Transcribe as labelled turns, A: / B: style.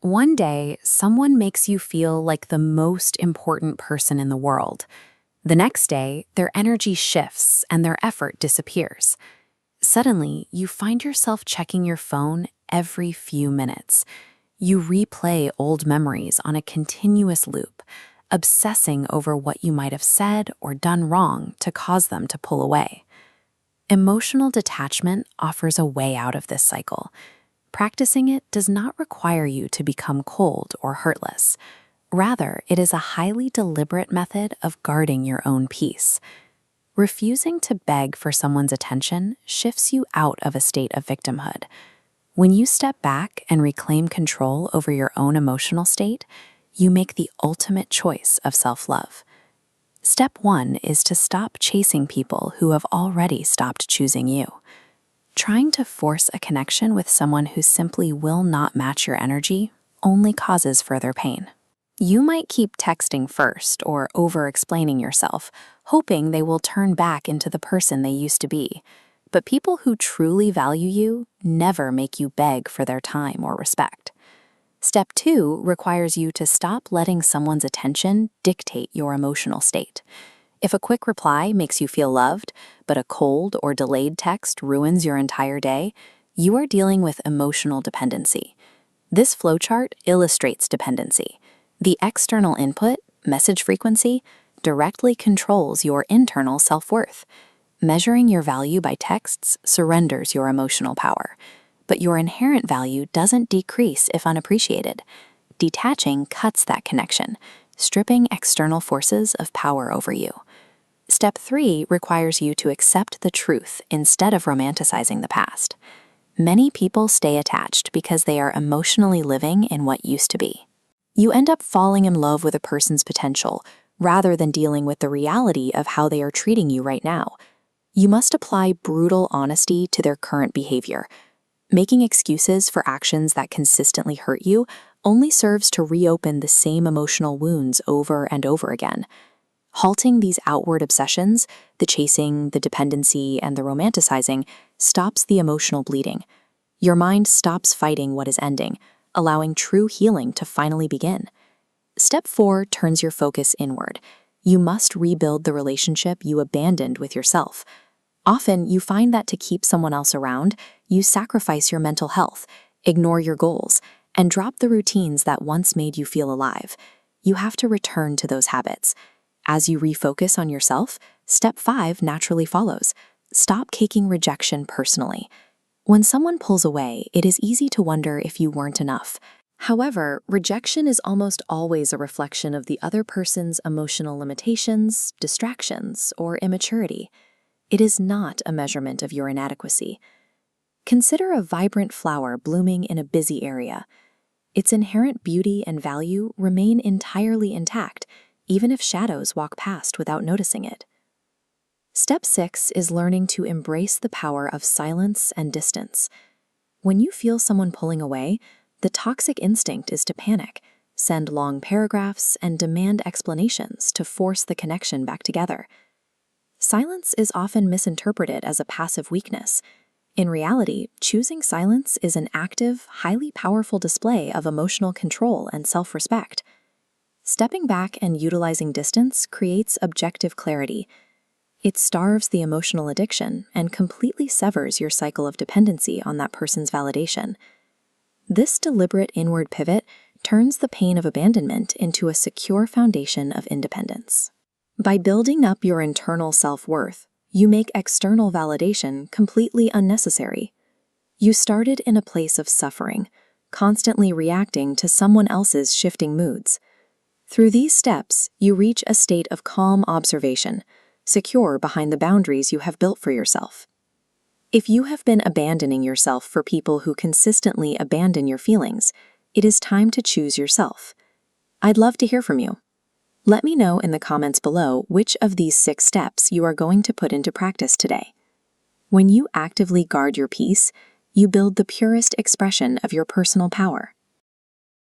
A: One day, someone makes you feel like the most important person in the world. The next day, their energy shifts and their effort disappears. Suddenly, you find yourself checking your phone every few minutes. You replay old memories on a continuous loop, obsessing over what you might have said or done wrong to cause them to pull away. Emotional detachment offers a way out of this cycle. Practicing it does not require you to become cold or heartless. Rather, it is a highly deliberate method of guarding your own peace. Refusing to beg for someone's attention shifts you out of a state of victimhood. When you step back and reclaim control over your own emotional state, you make the ultimate choice of self-love. Step 1 is to stop chasing people who have already stopped choosing you. Trying to force a connection with someone who simply will not match your energy only causes further pain. You might keep texting first or over-explaining yourself, hoping they will turn back into the person they used to be. But people who truly value you never make you beg for their time or respect. Step 2 requires you to stop letting someone's attention dictate your emotional state. If a quick reply makes you feel loved, but a cold or delayed text ruins your entire day, you are dealing with emotional dependency. This flowchart illustrates dependency. The external input, message frequency, directly controls your internal self-worth. Measuring your value by texts surrenders your emotional power, but your inherent value doesn't decrease if unappreciated. Detaching cuts that connection, stripping external forces of power over you. Step 3 requires you to accept the truth instead of romanticizing the past. Many people stay attached because they are emotionally living in what used to be. You end up falling in love with a person's potential rather than dealing with the reality of how they are treating you right now. You must apply brutal honesty to their current behavior. Making excuses for actions that consistently hurt you only serves to reopen the same emotional wounds over and over again. Halting these outward obsessions, the chasing, the dependency, and the romanticizing, stops the emotional bleeding. Your mind stops fighting what is ending, allowing true healing to finally begin. Step 4 turns your focus inward. You must rebuild the relationship you abandoned with yourself. Often, you find that to keep someone else around, you sacrifice your mental health, ignore your goals, and drop the routines that once made you feel alive. You have to return to those habits. As you refocus on yourself, step 5 naturally follows. Stop taking rejection personally. When someone pulls away, it is easy to wonder if you weren't enough. However, rejection is almost always a reflection of the other person's emotional limitations, distractions, or immaturity. It is not a measurement of your inadequacy. Consider a vibrant flower blooming in a busy area. Its inherent beauty and value remain entirely intact, even if shadows walk past without noticing it. Step 6 is learning to embrace the power of silence and distance. When you feel someone pulling away, the toxic instinct is to panic, send long paragraphs, and demand explanations to force the connection back together. Silence is often misinterpreted as a passive weakness. In reality, choosing silence is an active, highly powerful display of emotional control and self-respect. Stepping back and utilizing distance creates objective clarity. It starves the emotional addiction and completely severs your cycle of dependency on that person's validation. This deliberate inward pivot turns the pain of abandonment into a secure foundation of independence. By building up your internal self-worth, you make external validation completely unnecessary. You started in a place of suffering, constantly reacting to someone else's shifting moods. Through these steps, you reach a state of calm observation, secure behind the boundaries you have built for yourself. If you have been abandoning yourself for people who consistently abandon your feelings, it is time to choose yourself. I'd love to hear from you. Let me know in the comments below which of these 6 steps you are going to put into practice today. When you actively guard your peace, you build the purest expression of your personal power.